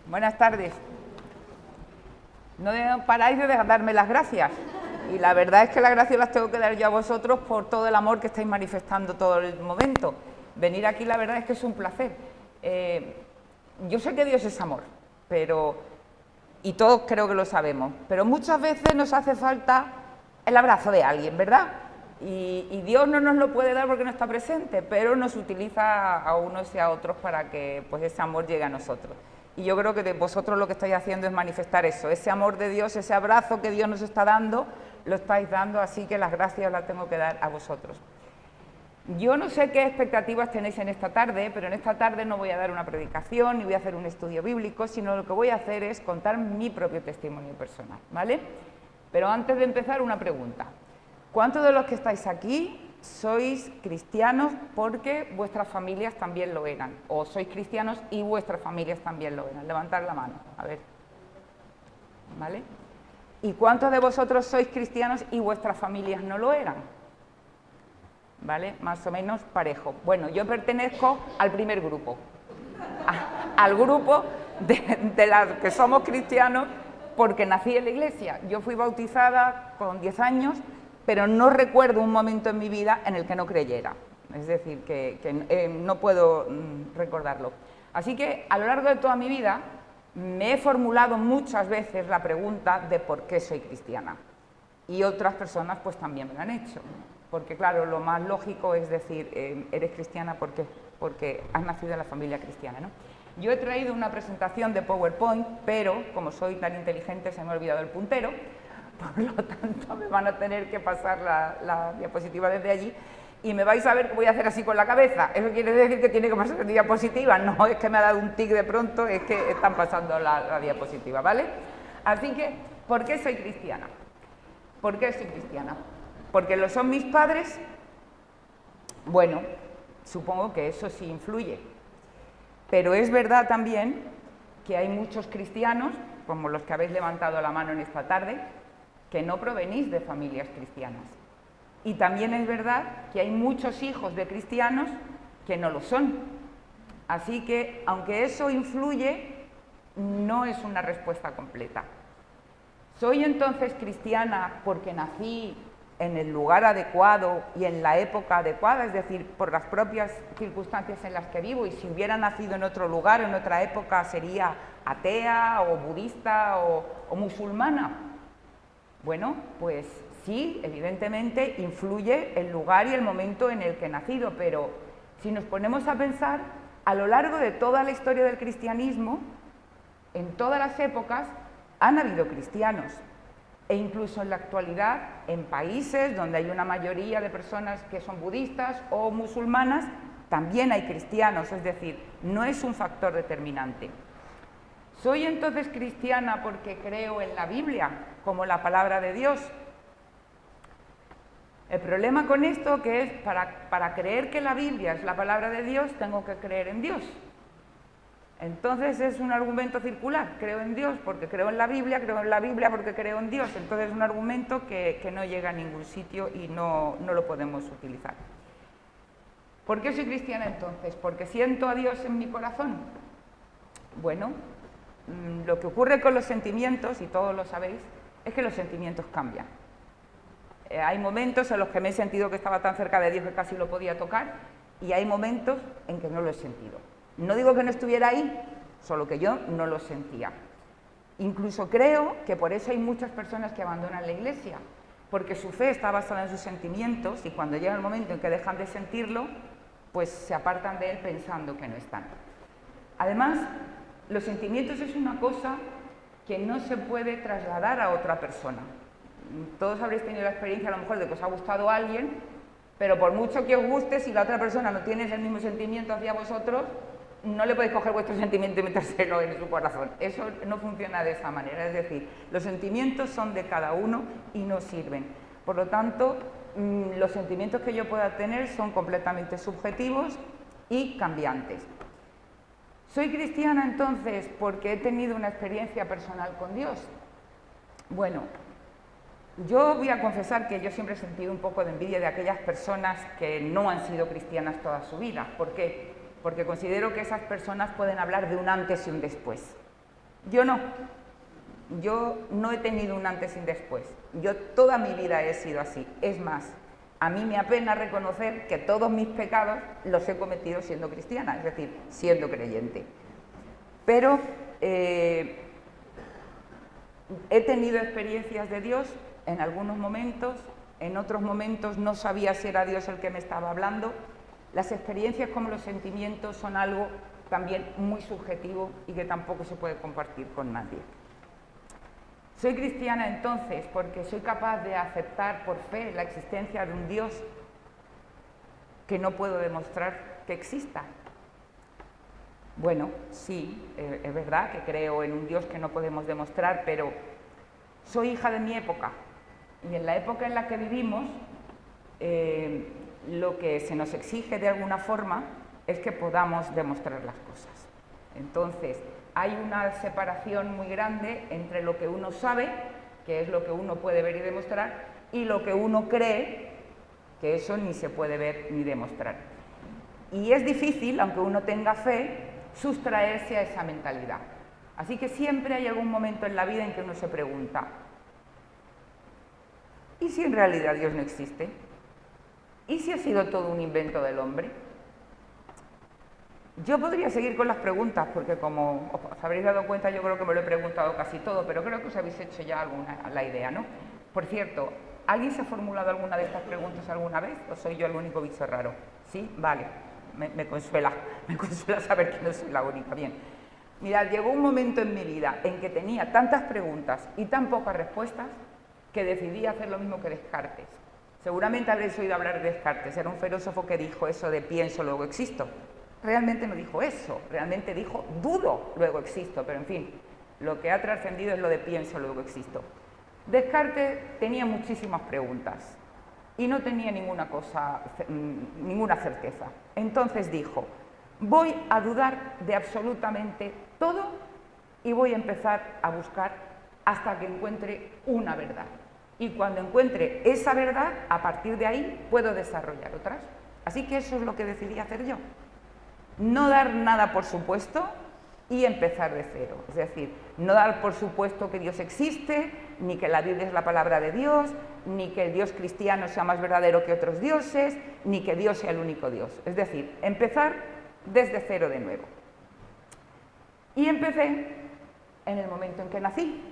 Buenas tardes. No paráis de darme las gracias. Y la verdad es que las gracias las tengo que dar yo a vosotros por todo el amor que estáis manifestando todo el momento. Venir aquí la verdad es que es un placer. Yo sé que Dios es amor, y todos creo que lo sabemos, pero muchas veces nos hace falta el abrazo de alguien, ¿verdad? Y Dios no nos lo puede dar porque no está presente, pero nos utiliza a unos y a otros para que pues, ese amor llegue a nosotros. Y yo creo que de vosotros lo que estáis haciendo es manifestar eso, ese amor de Dios, ese abrazo que Dios nos está dando, lo estáis dando, así que las gracias las tengo que dar a vosotros. Yo no sé qué expectativas tenéis en esta tarde, pero en esta tarde no voy a dar una predicación ni voy a hacer un estudio bíblico, sino lo que voy a hacer es contar mi propio testimonio personal, ¿vale? Pero antes de empezar, una pregunta. ¿Cuántos de los que estáis aquí sois cristianos porque vuestras familias también lo eran? ¿O sois cristianos y vuestras familias también lo eran? Levantad la mano, a ver. ¿Vale? ¿Y cuántos de vosotros sois cristianos y vuestras familias no lo eran? ¿Vale? Más o menos parejo. Bueno, yo pertenezco al primer grupo, al grupo de las que somos cristianos porque nací en la iglesia. Yo fui bautizada con 10 años, pero no recuerdo un momento en mi vida en el que no creyera. Es decir, que no puedo recordarlo. Así que a lo largo de toda mi vida me he formulado muchas veces la pregunta de por qué soy cristiana. Y otras personas pues también me lo han hecho. Porque claro, lo más lógico es decir, eres cristiana porque has nacido en la familia cristiana, ¿no? Yo he traído una presentación de PowerPoint, pero como soy tan inteligente se me ha olvidado el puntero, por lo tanto me van a tener que pasar la diapositiva desde allí y me vais a ver que voy a hacer así con la cabeza. ¿Eso quiere decir que tiene que pasar la diapositiva? No, es que me ha dado un tic de pronto, es que están pasando la diapositiva, ¿vale? Así que, ¿por qué soy cristiana? ¿Por qué soy cristiana? ¿Porque lo son mis padres? Bueno, supongo que eso sí influye. Pero es verdad también que hay muchos cristianos, como los que habéis levantado la mano en esta tarde, que no provenís de familias cristianas. Y también es verdad que hay muchos hijos de cristianos que no lo son. Así que, aunque eso influye, no es una respuesta completa. ¿Soy entonces cristiana porque nací en el lugar adecuado y en la época adecuada, es decir, por las propias circunstancias en las que vivo, y si hubiera nacido en otro lugar, en otra época, sería atea o budista o musulmana? Bueno, pues sí, evidentemente influye el lugar y el momento en el que he nacido, pero si nos ponemos a pensar, a lo largo de toda la historia del cristianismo, en todas las épocas, han habido cristianos. E incluso en la actualidad, en países donde hay una mayoría de personas que son budistas o musulmanas, también hay cristianos, es decir, no es un factor determinante. ¿Soy entonces cristiana porque creo en la Biblia como la palabra de Dios? El problema con esto que es, para creer que la Biblia es la palabra de Dios, tengo que creer en Dios. Entonces es un argumento circular, creo en Dios porque creo en la Biblia porque creo en Dios. Entonces es un argumento que no llega a ningún sitio y no lo podemos utilizar. ¿Por qué soy cristiana entonces? ¿Porque siento a Dios en mi corazón? Bueno, lo que ocurre con los sentimientos, y todos lo sabéis, es que los sentimientos cambian. Hay momentos en los que me he sentido que estaba tan cerca de Dios que casi lo podía tocar, y hay momentos en que no lo he sentido. No digo que no estuviera ahí, solo que yo no lo sentía. Incluso creo que por eso hay muchas personas que abandonan la iglesia, porque su fe está basada en sus sentimientos y cuando llega el momento en que dejan de sentirlo, pues se apartan de él pensando que no están. Además, los sentimientos es una cosa que no se puede trasladar a otra persona. Todos habréis tenido la experiencia a lo mejor de que os ha gustado a alguien, pero por mucho que os guste, si la otra persona no tiene el mismo sentimiento hacia vosotros, no le podéis coger vuestro sentimiento y metérselo en su corazón. Eso no funciona de esa manera, es decir, los sentimientos son de cada uno y no sirven. Por lo tanto, los sentimientos que yo pueda tener son completamente subjetivos y cambiantes. ¿Soy cristiana entonces porque he tenido una experiencia personal con Dios? Bueno, yo voy a confesar que yo siempre he sentido un poco de envidia de aquellas personas que no han sido cristianas toda su vida. ¿Por qué? Porque considero que esas personas pueden hablar de un antes y un después. Yo no. Yo no he tenido un antes y un después. Yo toda mi vida he sido así. Es más, a mí me apena reconocer que todos mis pecados los he cometido siendo cristiana, es decir, siendo creyente. Pero he tenido experiencias de Dios en algunos momentos, en otros momentos no sabía si era Dios el que me estaba hablando. Las experiencias como los sentimientos son algo también muy subjetivo y que tampoco se puede compartir con nadie. Soy cristiana entonces porque soy capaz de aceptar por fe la existencia de un Dios que no puedo demostrar que exista. Bueno, sí, es verdad que creo en un Dios que no podemos demostrar, pero soy hija de mi época y en la época en la que vivimos lo que se nos exige de alguna forma es que podamos demostrar las cosas. Entonces, hay una separación muy grande entre lo que uno sabe, que es lo que uno puede ver y demostrar, y lo que uno cree, que eso ni se puede ver ni demostrar. Y es difícil, aunque uno tenga fe, sustraerse a esa mentalidad. Así que siempre hay algún momento en la vida en que uno se pregunta, ¿y si en realidad Dios no existe? ¿Y si ha sido todo un invento del hombre? Yo podría seguir con las preguntas, porque como os habréis dado cuenta, yo creo que me lo he preguntado casi todo, pero creo que os habéis hecho ya la idea, ¿no? Por cierto, ¿alguien se ha formulado alguna de estas preguntas alguna vez o soy yo el único bicho raro? ¿Sí? Vale, me consuela saber que no soy la única. Bien, mirad, llegó un momento en mi vida en que tenía tantas preguntas y tan pocas respuestas que decidí hacer lo mismo que Descartes. Seguramente habréis oído hablar de Descartes, era un filósofo que dijo eso de pienso, luego existo. Realmente no dijo eso, realmente dijo dudo, luego existo, pero en fin, lo que ha trascendido es lo de pienso, luego existo. Descartes tenía muchísimas preguntas y no tenía ninguna certeza. Entonces dijo, voy a dudar de absolutamente todo y voy a empezar a buscar hasta que encuentre una verdad. Y cuando encuentre esa verdad, a partir de ahí puedo desarrollar otras. Así que eso es lo que decidí hacer yo. No dar nada por supuesto y empezar de cero. Es decir, no dar por supuesto que Dios existe, ni que la Biblia es la palabra de Dios, ni que el Dios cristiano sea más verdadero que otros dioses, ni que Dios sea el único Dios. Es decir, empezar desde cero de nuevo. Y empecé en el momento en que nací.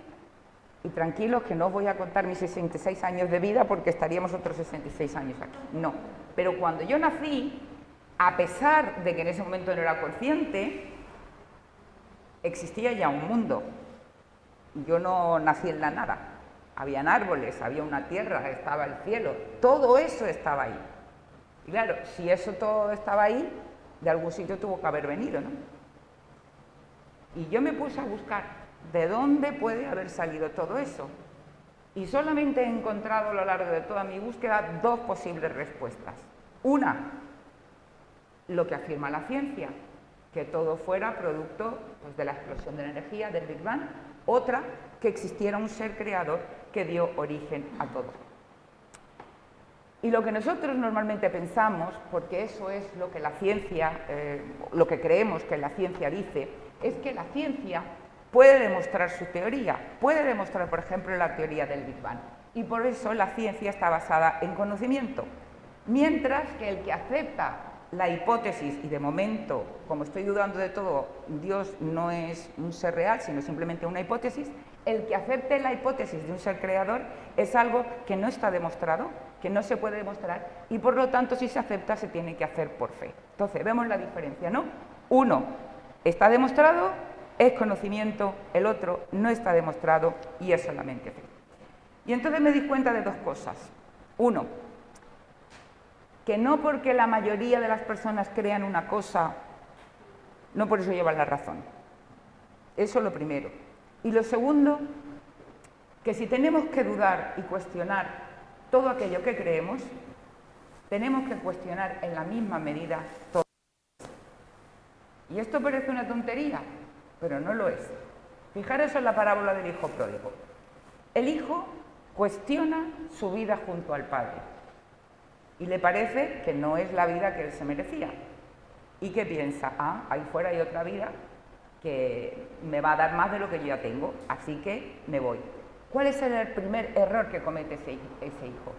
Y tranquilos que no os voy a contar mis 66 años de vida porque estaríamos otros 66 años aquí. No. Pero cuando yo nací, a pesar de que en ese momento no era consciente, existía ya un mundo. Yo no nací en la nada. Habían árboles, había una tierra, estaba el cielo. Todo eso estaba ahí. Y claro, si eso todo estaba ahí, de algún sitio tuvo que haber venido, ¿no? Y yo me puse a buscar de dónde puede haber salido todo eso. Y solamente he encontrado a lo largo de toda mi búsqueda dos posibles respuestas. Una, lo que afirma la ciencia, que todo fuera producto pues, de la explosión de la energía, del Big Bang. Otra, que existiera un ser creador que dio origen a todo. Y lo que nosotros normalmente pensamos, porque eso es lo que la ciencia, lo que creemos que la ciencia dice, es que la ciencia puede demostrar su teoría, puede demostrar, por ejemplo, la teoría del Big Bang. Y por eso la ciencia está basada en conocimiento. Mientras que el que acepta la hipótesis, y de momento, como estoy dudando de todo, Dios no es un ser real, sino simplemente una hipótesis, el que acepte la hipótesis de un ser creador es algo que no está demostrado, que no se puede demostrar, y por lo tanto, si se acepta, se tiene que hacer por fe. Entonces, vemos la diferencia, ¿no? Uno está demostrado, es conocimiento, el otro no está demostrado y es solamente fe. Y entonces me di cuenta de dos cosas. Uno, que no porque la mayoría de las personas crean una cosa, no por eso llevan la razón. Eso es lo primero. Y lo segundo, que si tenemos que dudar y cuestionar todo aquello que creemos, tenemos que cuestionar en la misma medida todo. Y esto parece una tontería, pero no lo es. Fijaros en la parábola del hijo pródigo. El hijo cuestiona su vida junto al padre y le parece que no es la vida que él se merecía. ¿Y qué piensa? Ah, ahí fuera hay otra vida que me va a dar más de lo que yo ya tengo, así que me voy. ¿Cuál es el primer error que comete ese hijo?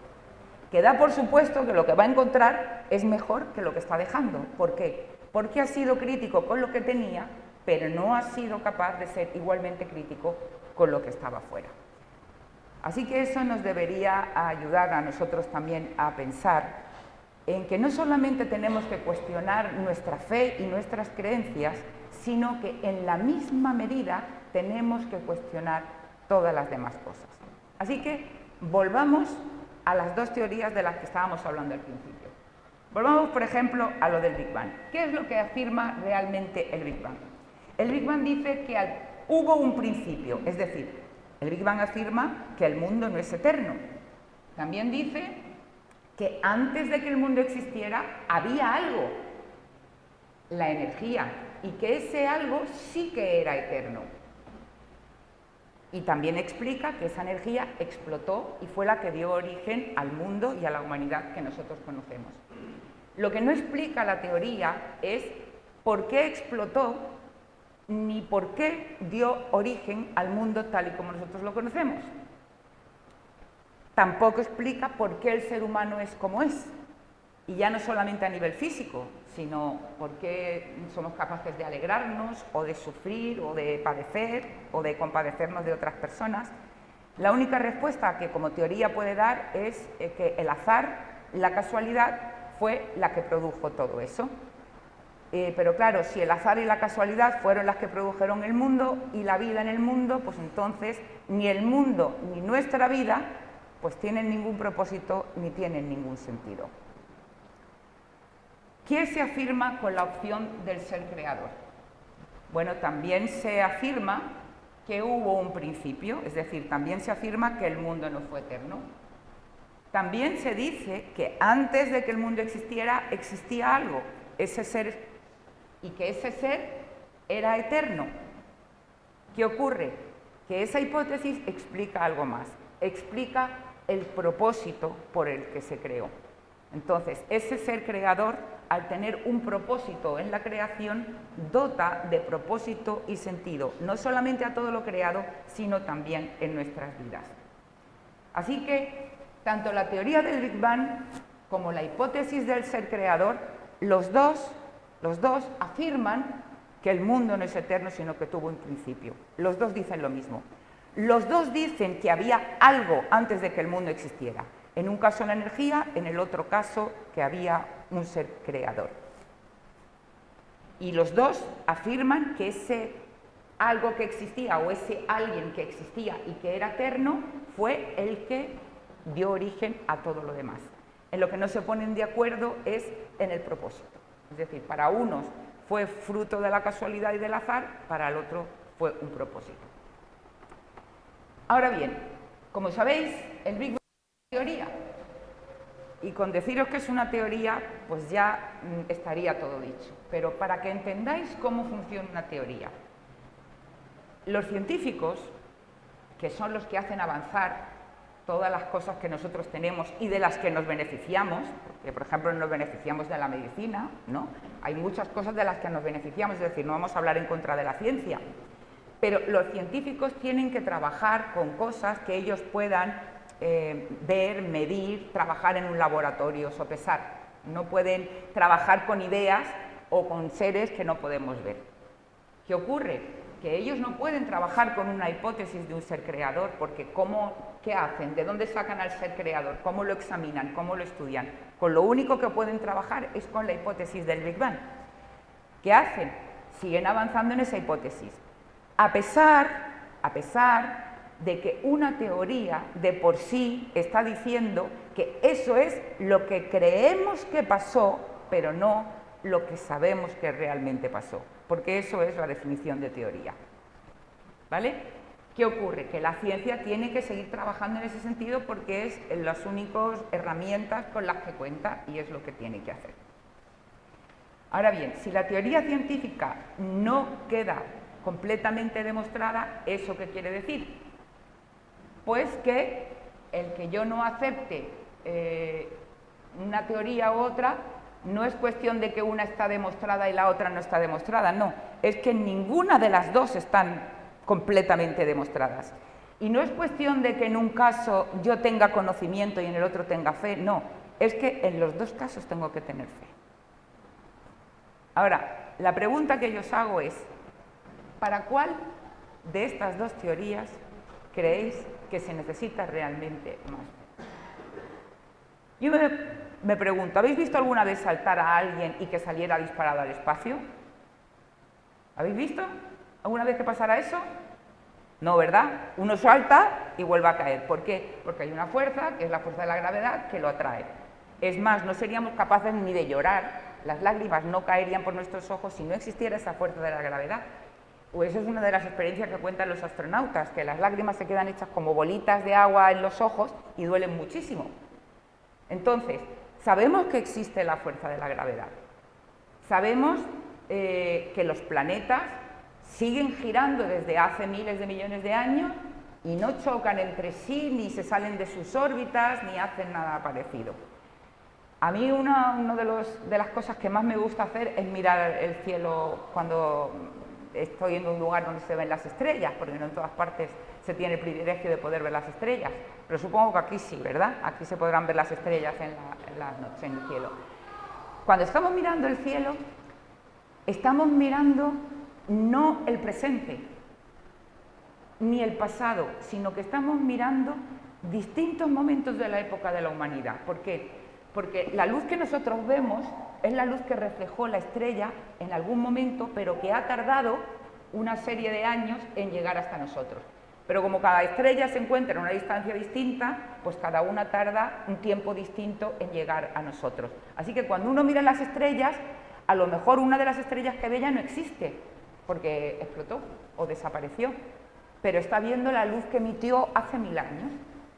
Que da por supuesto que lo que va a encontrar es mejor que lo que está dejando. ¿Por qué? Porque ha sido crítico con lo que tenía, pero no ha sido capaz de ser igualmente crítico con lo que estaba fuera. Así que eso nos debería ayudar a nosotros también a pensar en que no solamente tenemos que cuestionar nuestra fe y nuestras creencias, sino que en la misma medida tenemos que cuestionar todas las demás cosas. Así que volvamos a las dos teorías de las que estábamos hablando al principio. Volvamos, por ejemplo, a lo del Big Bang. ¿Qué es lo que afirma realmente el Big Bang? El Big Bang dice que hubo un principio, es decir, el Big Bang afirma que el mundo no es eterno. También dice que antes de que el mundo existiera había algo, la energía, y que ese algo sí que era eterno. Y también explica que esa energía explotó y fue la que dio origen al mundo y a la humanidad que nosotros conocemos. Lo que no explica la teoría es por qué explotó ni por qué dio origen al mundo tal y como nosotros lo conocemos. Tampoco explica por qué el ser humano es como es. Y ya no solamente a nivel físico, sino por qué somos capaces de alegrarnos, o de sufrir, o de padecer, o de compadecernos de otras personas. La única respuesta que como teoría puede dar es que el azar, la casualidad, fue la que produjo todo eso. Pero claro, si el azar y la casualidad fueron las que produjeron el mundo y la vida en el mundo, pues entonces ni el mundo ni nuestra vida pues tienen ningún propósito ni tienen ningún sentido. ¿Qué se afirma con la opción del ser creador? Bueno, también se afirma que hubo un principio, es decir, también se afirma que el mundo no fue eterno. También se dice que antes de que el mundo existiera, existía algo, ese ser, y que ese ser era eterno. ¿Qué ocurre? Que esa hipótesis explica algo más, explica el propósito por el que se creó. Entonces, ese ser creador, al tener un propósito en la creación, dota de propósito y sentido, no solamente a todo lo creado, sino también en nuestras vidas. Así que, tanto la teoría del Big Bang como la hipótesis del ser creador, los dos afirman que el mundo no es eterno, sino que tuvo un principio. Los dos dicen lo mismo. Los dos dicen que había algo antes de que el mundo existiera. En un caso la energía, en el otro caso que había un ser creador. Y los dos afirman que ese algo que existía o ese alguien que existía y que era eterno fue el que dio origen a todo lo demás. En lo que no se ponen de acuerdo es en el propósito. Es decir, para unos fue fruto de la casualidad y del azar, para el otro fue un propósito. Ahora bien, como sabéis, el Big Bang es una teoría. Y con deciros que es una teoría, pues ya estaría todo dicho. Pero para que entendáis cómo funciona una teoría, los científicos, que son los que hacen avanzar todas las cosas que nosotros tenemos y de las que nos beneficiamos, porque por ejemplo nos beneficiamos de la medicina, ¿no? Hay muchas cosas de las que nos beneficiamos, es decir, no vamos a hablar en contra de la ciencia, pero los científicos tienen que trabajar con cosas que ellos puedan ver, medir, trabajar en un laboratorio, sopesar. No pueden trabajar con ideas o con seres que no podemos ver. ¿Qué ocurre? Que ellos no pueden trabajar con una hipótesis de un ser creador, porque ¿qué hacen? ¿De dónde sacan al ser creador? ¿Cómo lo examinan? ¿Cómo lo estudian? Con lo único que pueden trabajar es con la hipótesis del Big Bang. ¿Qué hacen? Siguen avanzando en esa hipótesis. A pesar de que una teoría de por sí está diciendo que eso es lo que creemos que pasó, pero no lo que sabemos que realmente pasó, porque eso es la definición de teoría. ¿Vale? ¿Qué ocurre? Que la ciencia tiene que seguir trabajando en ese sentido porque es las únicas herramientas con las que cuenta y es lo que tiene que hacer. Ahora bien, si la teoría científica no queda completamente demostrada, ¿eso qué quiere decir? Pues que el que yo no acepte una teoría u otra no es cuestión de que una está demostrada y la otra no está demostrada, no, es que ninguna de las dos están completamente demostradas. Y no es cuestión de que en un caso yo tenga conocimiento y en el otro tenga fe, no, es que en los dos casos tengo que tener fe. Ahora, la pregunta que yo os hago es, ¿para cuál de estas dos teorías creéis que se necesita realmente más fe? Yo me pregunto, ¿habéis visto alguna vez saltar a alguien y que saliera disparado al espacio? ¿Habéis visto alguna vez que pasara eso? No, ¿verdad? Uno salta y vuelve a caer. ¿Por qué? Porque hay una fuerza, que es la fuerza de la gravedad, que lo atrae. Es más, no seríamos capaces ni de llorar, las lágrimas no caerían por nuestros ojos si no existiera esa fuerza de la gravedad. O eso es una de las experiencias que cuentan los astronautas, que las lágrimas se quedan hechas como bolitas de agua en los ojos y duelen muchísimo. Entonces, sabemos que existe la fuerza de la gravedad. Sabemos que los planetas siguen girando desde hace miles de millones de años y no chocan entre sí, ni se salen de sus órbitas, ni hacen nada parecido. A mí una de las cosas que más me gusta hacer es mirar el cielo cuando estoy en un lugar donde se ven las estrellas, porque no en todas partes se tiene el privilegio de poder ver las estrellas, pero supongo que aquí sí, ¿verdad? Aquí se podrán ver las estrellas en la noche, en el cielo. Cuando estamos mirando el cielo, estamos mirando no el presente, ni el pasado, sino que estamos mirando distintos momentos de la época de la humanidad. ¿Por qué? Porque la luz que nosotros vemos es la luz que reflejó la estrella en algún momento, pero que ha tardado una serie de años en llegar hasta nosotros. Pero como cada estrella se encuentra en una distancia distinta, pues cada una tarda un tiempo distinto en llegar a nosotros. Así que cuando uno mira las estrellas, a lo mejor una de las estrellas que ve ya no existe, porque explotó o desapareció, pero está viendo la luz que emitió hace 1000 años.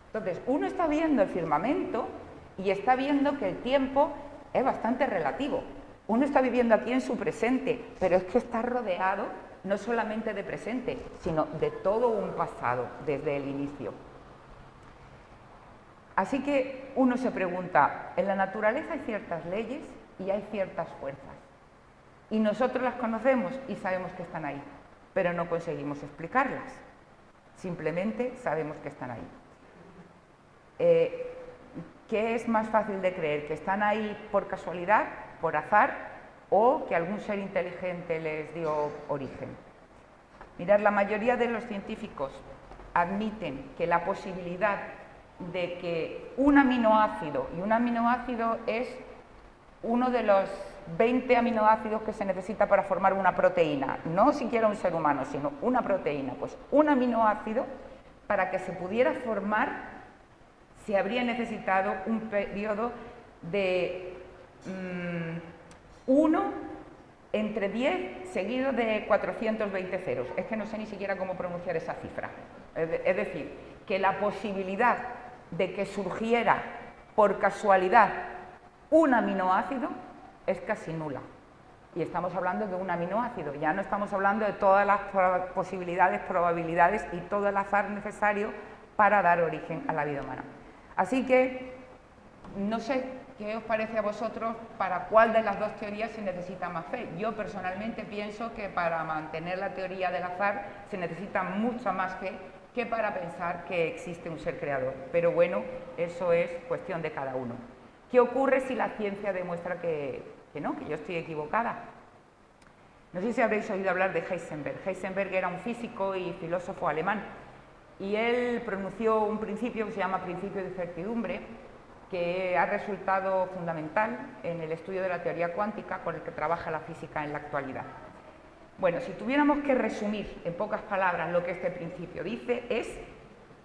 Entonces, uno está viendo el firmamento y está viendo que el tiempo es bastante relativo. Uno está viviendo aquí en su presente, pero es que está rodeado no solamente de presente, sino de todo un pasado desde el inicio. Así que uno se pregunta, en la naturaleza hay ciertas leyes y hay ciertas fuerzas. Y nosotros las conocemos y sabemos que están ahí, pero no conseguimos explicarlas. Simplemente sabemos que están ahí. ¿Qué es más fácil de creer? ¿Que están ahí por casualidad, por azar, o que algún ser inteligente les dio origen? Mirad, la mayoría de los científicos admiten que la posibilidad de que un aminoácido, y un aminoácido es uno de los 20 aminoácidos que se necesita para formar una proteína, no siquiera un ser humano, sino una proteína, pues un aminoácido, para que se pudiera formar, se habría necesitado un periodo de 1 entre 10 seguido de 420 ceros. Es que no sé ni siquiera cómo pronunciar esa cifra. Es decir, que la posibilidad de que surgiera por casualidad un aminoácido es casi nula. Y estamos hablando de un aminoácido, ya no estamos hablando de todas las posibilidades, probabilidades y todo el azar necesario para dar origen a la vida humana. Así que, no sé qué os parece a vosotros para cuál de las dos teorías se necesita más fe. Yo personalmente pienso que para mantener la teoría del azar se necesita mucha más fe que para pensar que existe un ser creador. Pero bueno, eso es cuestión de cada uno. ¿Qué ocurre si la ciencia demuestra que no, que yo estoy equivocada? No sé si habréis oído hablar de Heisenberg. Heisenberg era un físico y filósofo alemán. Y él pronunció un principio que se llama principio de incertidumbre, que ha resultado fundamental en el estudio de la teoría cuántica con el que trabaja la física en la actualidad. Bueno, si tuviéramos que resumir en pocas palabras lo que este principio dice, es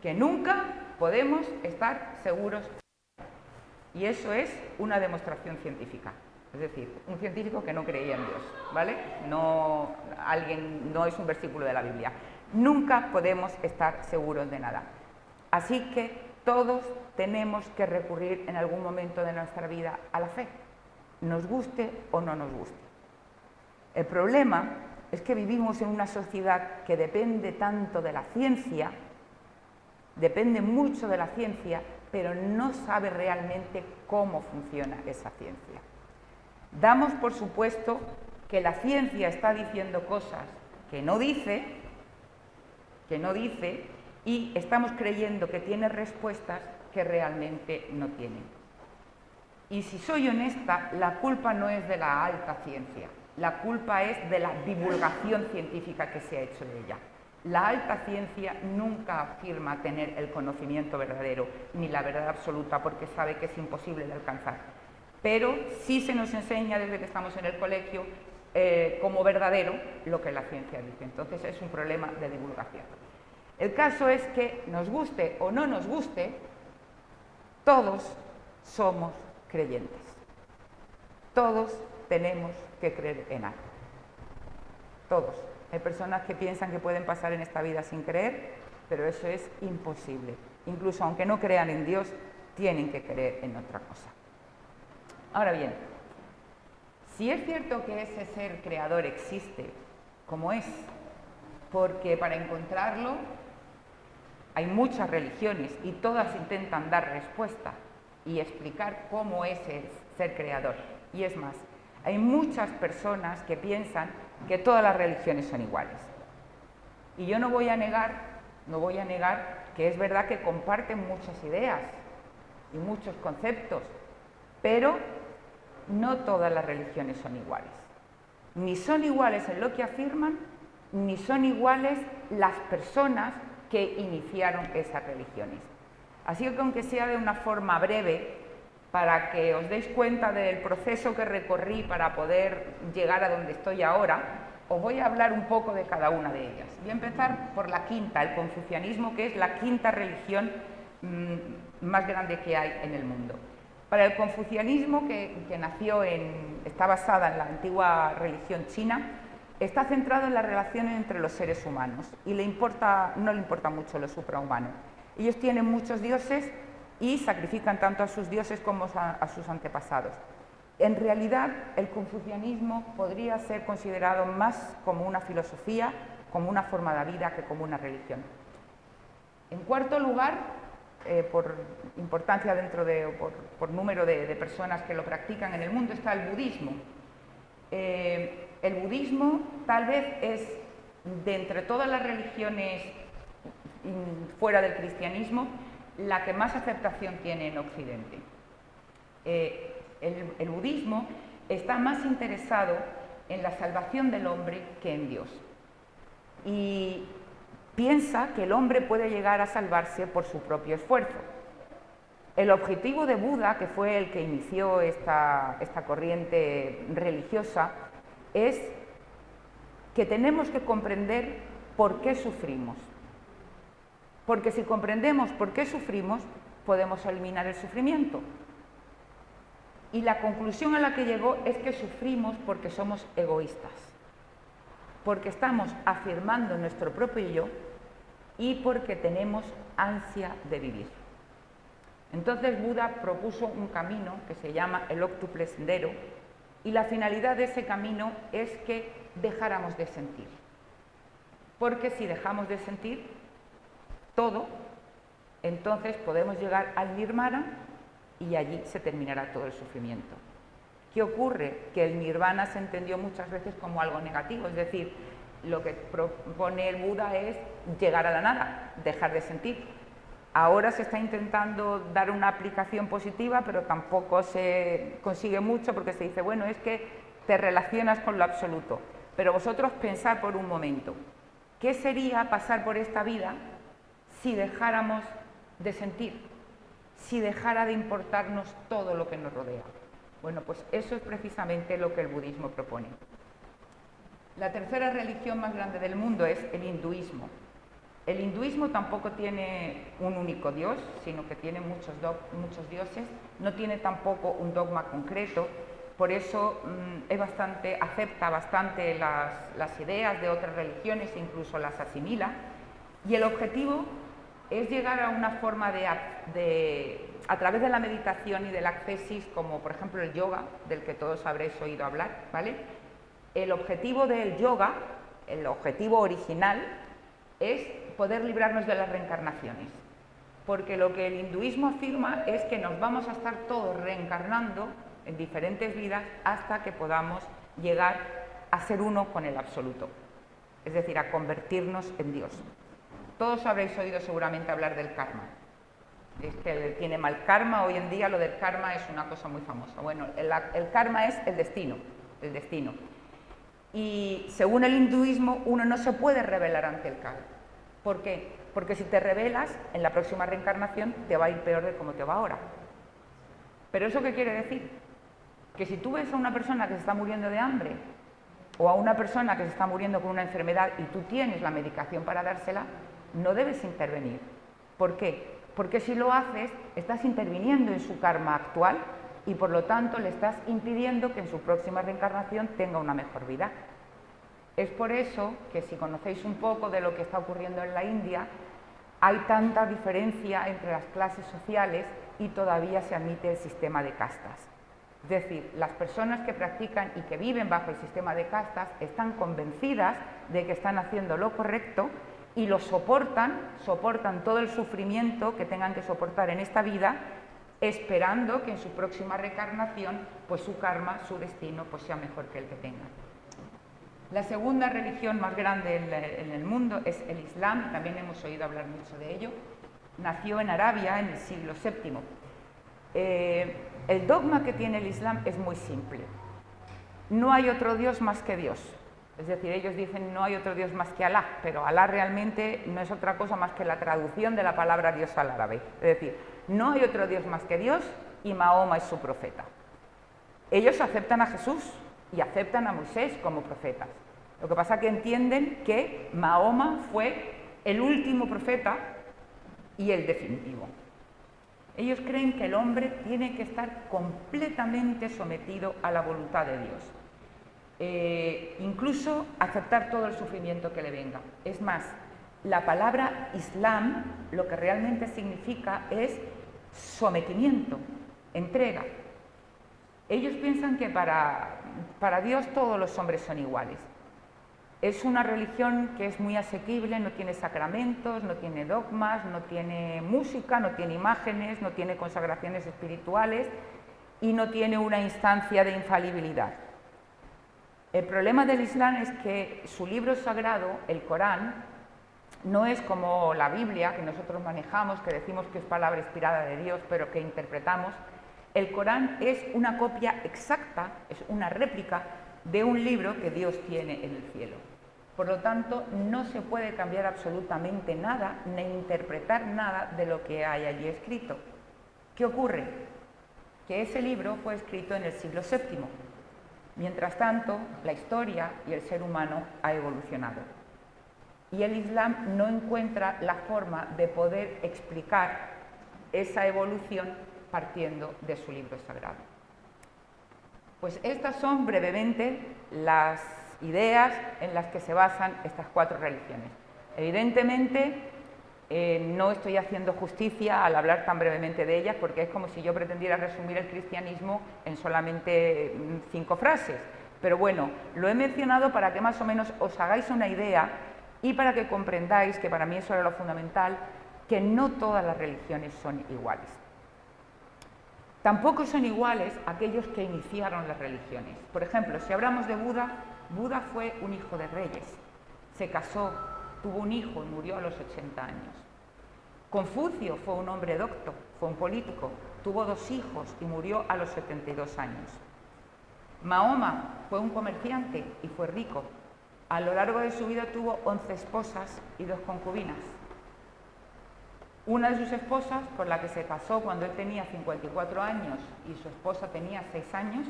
que nunca podemos estar seguros. Y eso es una demostración científica. Es decir, un científico que no creía en Dios, ¿vale? No es un versículo de la Biblia. Nunca podemos estar seguros de nada. Así que todos tenemos que recurrir en algún momento de nuestra vida a la fe, nos guste o no nos guste. El problema es que vivimos en una sociedad que depende tanto de la ciencia, depende mucho de la ciencia, pero no sabe realmente cómo funciona esa ciencia. Damos por supuesto que la ciencia está diciendo cosas que no dice, y estamos creyendo que tiene respuestas que realmente no tienen. Y si soy honesta, la culpa no es de la alta ciencia, la culpa es de la divulgación científica que se ha hecho de ella. La alta ciencia nunca afirma tener el conocimiento verdadero, ni la verdad absoluta, porque sabe que es imposible de alcanzar. Pero sí se nos enseña desde que estamos en el colegio como verdadero lo que la ciencia dice. Entonces es un problema de divulgación. El caso es que, nos guste o no nos guste, todos somos creyentes. Todos tenemos que creer en algo. Todos. Hay personas que piensan que pueden pasar en esta vida sin creer, pero eso es imposible. Incluso aunque no crean en Dios, tienen que creer en otra cosa. Ahora bien, si es cierto que ese ser creador existe, como es, porque para encontrarlo hay muchas religiones y todas intentan dar respuesta y explicar cómo es el ser creador. Y es más, hay muchas personas que piensan que todas las religiones son iguales. Y yo no voy a negar que es verdad que comparten muchas ideas y muchos conceptos, pero no todas las religiones son iguales. Ni son iguales en lo que afirman, ni son iguales las personas que iniciaron esas religiones. Así que aunque sea de una forma breve, para que os deis cuenta del proceso que recorrí para poder llegar a donde estoy ahora, os voy a hablar un poco de cada una de ellas. Voy a empezar por la quinta, el confucianismo, que es la quinta religión más grande que hay en el mundo. Para el confucianismo, que está basada en la antigua religión china, está centrado en las relaciones entre los seres humanos y no le importa mucho lo suprahumano. Ellos tienen muchos dioses y sacrifican tanto a sus dioses como a sus antepasados. En realidad, el confucianismo podría ser considerado más como una filosofía, como una forma de vida, que como una religión. En cuarto lugar, por importancia por número de personas que lo practican en el mundo, está el budismo. El budismo tal vez es, de entre todas las religiones fuera del cristianismo, la que más aceptación tiene en Occidente. El budismo está más interesado en la salvación del hombre que en Dios. Y piensa que el hombre puede llegar a salvarse por su propio esfuerzo. El objetivo de Buda, que fue el que inició esta corriente religiosa, es que tenemos que comprender por qué sufrimos. Porque si comprendemos por qué sufrimos, podemos eliminar el sufrimiento. Y la conclusión a la que llegó es que sufrimos porque somos egoístas, porque estamos afirmando nuestro propio yo y porque tenemos ansia de vivir. Entonces Buda propuso un camino que se llama el óctuple sendero, y la finalidad de ese camino es que dejáramos de sentir. Porque si dejamos de sentir todo, entonces podemos llegar al nirvana y allí se terminará todo el sufrimiento. ¿Qué ocurre? Que el nirvana se entendió muchas veces como algo negativo, es decir, lo que propone el Buda es llegar a la nada, dejar de sentir. Ahora se está intentando dar una aplicación positiva, pero tampoco se consigue mucho porque se dice, bueno, es que te relacionas con lo absoluto. Pero vosotros pensad por un momento, ¿qué sería pasar por esta vida si dejáramos de sentir? Si dejara de importarnos todo lo que nos rodea. Bueno, pues eso es precisamente lo que el budismo propone. La tercera religión más grande del mundo es el hinduismo. El hinduismo tampoco tiene un único dios, sino que tiene muchos dioses, no tiene tampoco un dogma concreto, por eso acepta bastante las ideas de otras religiones e incluso las asimila, y el objetivo es llegar a una forma a través de la meditación y del ascesis, como por ejemplo el yoga, del que todos habréis oído hablar, ¿vale? El objetivo del yoga, el objetivo original, es poder librarnos de las reencarnaciones, porque lo que el hinduismo afirma es que nos vamos a estar todos reencarnando en diferentes vidas hasta que podamos llegar a ser uno con el absoluto, es decir, a convertirnos en Dios. Todos habréis oído seguramente hablar del karma. Es que tiene mal karma, hoy en día lo del karma es una cosa muy famosa. Bueno, el karma es el destino. Y según el hinduismo, uno no se puede rebelar ante el karma. ¿Por qué? Porque si te rebelas, en la próxima reencarnación te va a ir peor de como te va ahora. ¿Pero eso qué quiere decir? Que si tú ves a una persona que se está muriendo de hambre o a una persona que se está muriendo con una enfermedad y tú tienes la medicación para dársela, no debes intervenir. ¿Por qué? Porque si lo haces, estás interviniendo en su karma actual y por lo tanto le estás impidiendo que en su próxima reencarnación tenga una mejor vida. Es por eso que si conocéis un poco de lo que está ocurriendo en la India, hay tanta diferencia entre las clases sociales y todavía se admite el sistema de castas. Es decir, las personas que practican y que viven bajo el sistema de castas están convencidas de que están haciendo lo correcto y lo soportan todo el sufrimiento que tengan que soportar en esta vida, esperando que en su próxima reencarnación, pues su karma, su destino, pues sea mejor que el que tengan. La segunda religión más grande en el mundo es el Islam, también hemos oído hablar mucho de ello. Nació en Arabia en el siglo VII. El dogma que tiene el Islam es muy simple. No hay otro Dios más que Dios. Es decir, ellos dicen no hay otro Dios más que Alá, pero Alá realmente no es otra cosa más que la traducción de la palabra Dios al árabe. Es decir, no hay otro Dios más que Dios y Mahoma es su profeta. Ellos aceptan a Jesús y aceptan a Moisés como profetas. Lo que pasa es que entienden que Mahoma fue el último profeta y el definitivo. Ellos creen que el hombre tiene que estar completamente sometido a la voluntad de Dios. Incluso aceptar todo el sufrimiento que le venga. Es más, la palabra Islam lo que realmente significa es sometimiento, entrega. Ellos piensan que para Dios todos los hombres son iguales. Es una religión que es muy asequible, no tiene sacramentos, no tiene dogmas, no tiene música, no tiene imágenes, no tiene consagraciones espirituales y no tiene una instancia de infalibilidad. El problema del Islam es que su libro sagrado, el Corán, no es como la Biblia que nosotros manejamos, que decimos que es palabra inspirada de Dios, pero que interpretamos. El Corán es una copia exacta, es una réplica de un libro que Dios tiene en el cielo. Por lo tanto, no se puede cambiar absolutamente nada, ni interpretar nada de lo que hay allí escrito. ¿Qué ocurre? Que ese libro fue escrito en el siglo VII. Mientras tanto, la historia y el ser humano ha evolucionado. Y el Islam no encuentra la forma de poder explicar esa evolución partiendo de su libro sagrado. Pues estas son brevemente las ideas en las que se basan estas cuatro religiones. Evidentemente, no estoy haciendo justicia al hablar tan brevemente de ellas, porque es como si yo pretendiera resumir el cristianismo en solamente 5 frases. Pero bueno, lo he mencionado para que más o menos os hagáis una idea y para que comprendáis, que para mí eso era lo fundamental, que no todas las religiones son iguales. Tampoco son iguales aquellos que iniciaron las religiones. Por ejemplo, si hablamos de Buda, Buda fue un hijo de reyes, se casó, tuvo un hijo y murió a los 80 años. Confucio fue un hombre docto, fue un político, tuvo 2 hijos y murió a los 72 años. Mahoma fue un comerciante y fue rico. A lo largo de su vida tuvo 11 esposas y 2 concubinas. Una de sus esposas, con la que se casó cuando él tenía 54 años y su esposa tenía 6 años,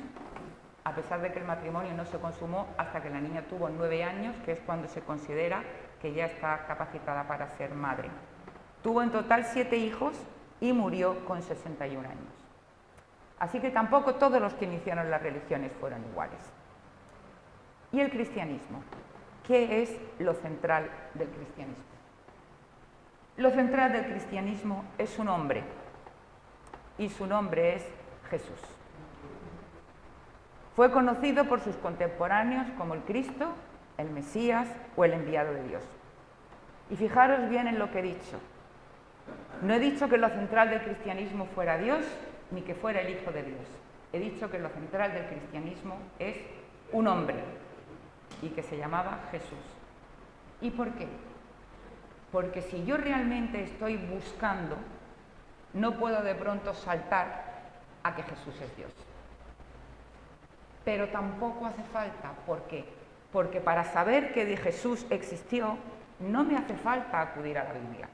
a pesar de que el matrimonio no se consumó hasta que la niña tuvo 9 años, que es cuando se considera que ya está capacitada para ser madre. Tuvo en total 7 hijos y murió con 61 años. Así que tampoco todos los que iniciaron las religiones fueron iguales. ¿Y el cristianismo? ¿Qué es lo central del cristianismo? Lo central del cristianismo es un hombre, y su nombre es Jesús. Fue conocido por sus contemporáneos como el Cristo, el Mesías o el enviado de Dios. Y fijaros bien en lo que he dicho. No he dicho que lo central del cristianismo fuera Dios, ni que fuera el Hijo de Dios. he dicho que lo central del cristianismo es un hombre y que se llamaba Jesús. ¿Y por qué? Porque si yo realmente estoy buscando, no puedo de pronto saltar a que Jesús es Dios. Pero tampoco hace falta. ¿Por qué? Porque para saber que Jesús existió, no me hace falta acudir a la Biblia.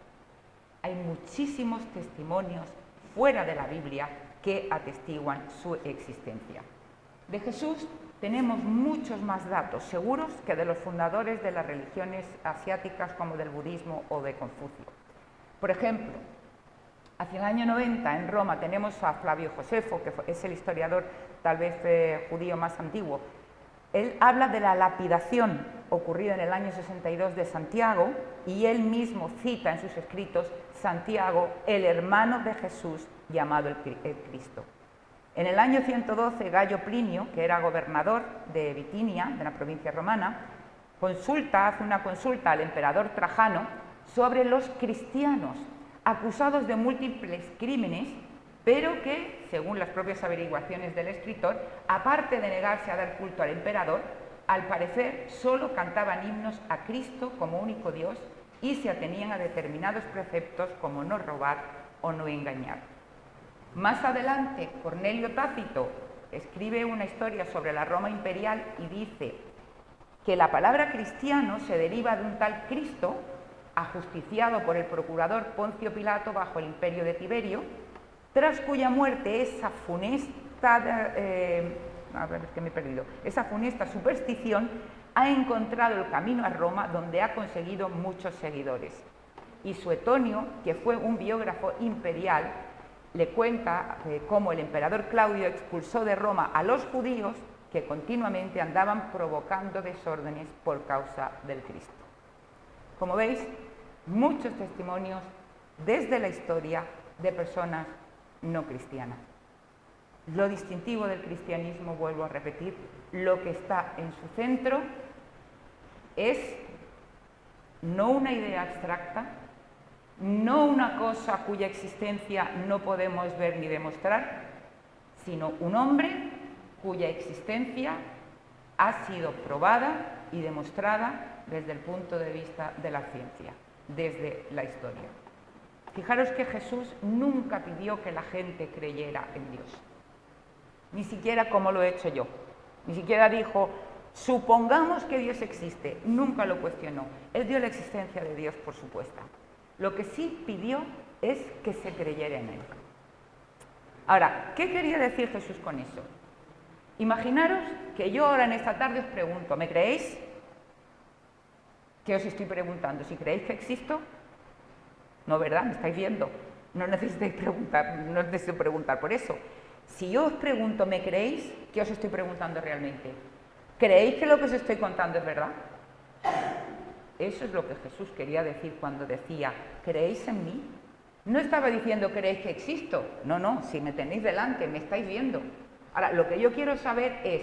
Hay muchísimos testimonios fuera de la Biblia que atestiguan su existencia. De Jesús tenemos muchos más datos seguros que de los fundadores de las religiones asiáticas como del budismo o de Confucio. Por ejemplo, hacia el año 90 en Roma tenemos a Flavio Josefo, que es el historiador tal vez judío más antiguo. Él habla de la lapidación ocurrida en el año 62 de Santiago y él mismo cita en sus escritos Santiago, el hermano de Jesús llamado el Cristo. En el año 112 Gayo Plinio, que era gobernador de Bitinia, de la provincia romana, hace una consulta al emperador Trajano sobre los cristianos acusados de múltiples crímenes, pero que, según las propias averiguaciones del escritor, aparte de negarse a dar culto al emperador, al parecer solo cantaban himnos a Cristo como único Dios y se atenían a determinados preceptos como no robar o no engañar. Más adelante, Cornelio Tácito escribe una historia sobre la Roma imperial y dice que la palabra cristiano se deriva de un tal Cristo, ajusticiado por el procurador Poncio Pilato bajo el imperio de Tiberio, tras cuya muerte esa funesta superstición ha encontrado el camino a Roma, donde ha conseguido muchos seguidores. Y Suetonio, que fue un biógrafo imperial, le cuenta cómo el emperador Claudio expulsó de Roma a los judíos que continuamente andaban provocando desórdenes por causa del Cristo. Como veis, muchos testimonios desde la historia de personas no cristianas. Lo distintivo del cristianismo, vuelvo a repetir, lo que está en su centro es no una idea abstracta, no una cosa cuya existencia no podemos ver ni demostrar, sino un hombre cuya existencia ha sido probada y demostrada desde el punto de vista de la ciencia, desde la historia. Fijaros que Jesús nunca pidió que la gente creyera en Dios, ni siquiera como lo he hecho yo, ni siquiera dijo, supongamos que Dios existe, nunca lo cuestionó. Él dio la existencia de Dios por supuesta. Lo que sí pidió es que se creyera en Él. Ahora, ¿qué quería decir Jesús con eso? Imaginaros que yo ahora en esta tarde os pregunto, ¿me creéis? ¿Qué os estoy preguntando? ¿Si creéis que existo? No, ¿verdad? ¿Me estáis viendo? No necesitáis preguntar, no necesito preguntar por eso. Si yo os pregunto, ¿me creéis? ¿Qué os estoy preguntando realmente? ¿Creéis que lo que os estoy contando es verdad? Eso es lo que Jesús quería decir cuando decía, ¿creéis en mí? No estaba diciendo, ¿creéis que existo? No, no, si me tenéis delante, me estáis viendo. Ahora, lo que yo quiero saber es,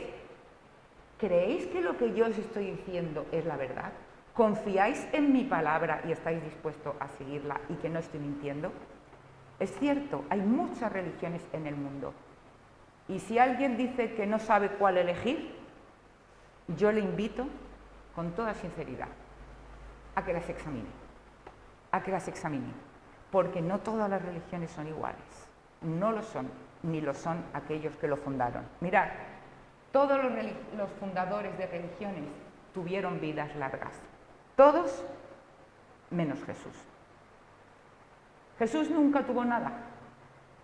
¿creéis que lo que yo os estoy diciendo es la verdad? ¿Confiáis en mi palabra y estáis dispuestos a seguirla y que no estoy mintiendo? Es cierto, hay muchas religiones en el mundo. Y si alguien dice que no sabe cuál elegir, yo le invito, con toda sinceridad, a que las examine, porque no todas las religiones son iguales, no lo son, ni lo son aquellos que lo fundaron. Mirad, todos los fundadores de religiones tuvieron vidas largas, todos menos Jesús. Jesús nunca tuvo nada,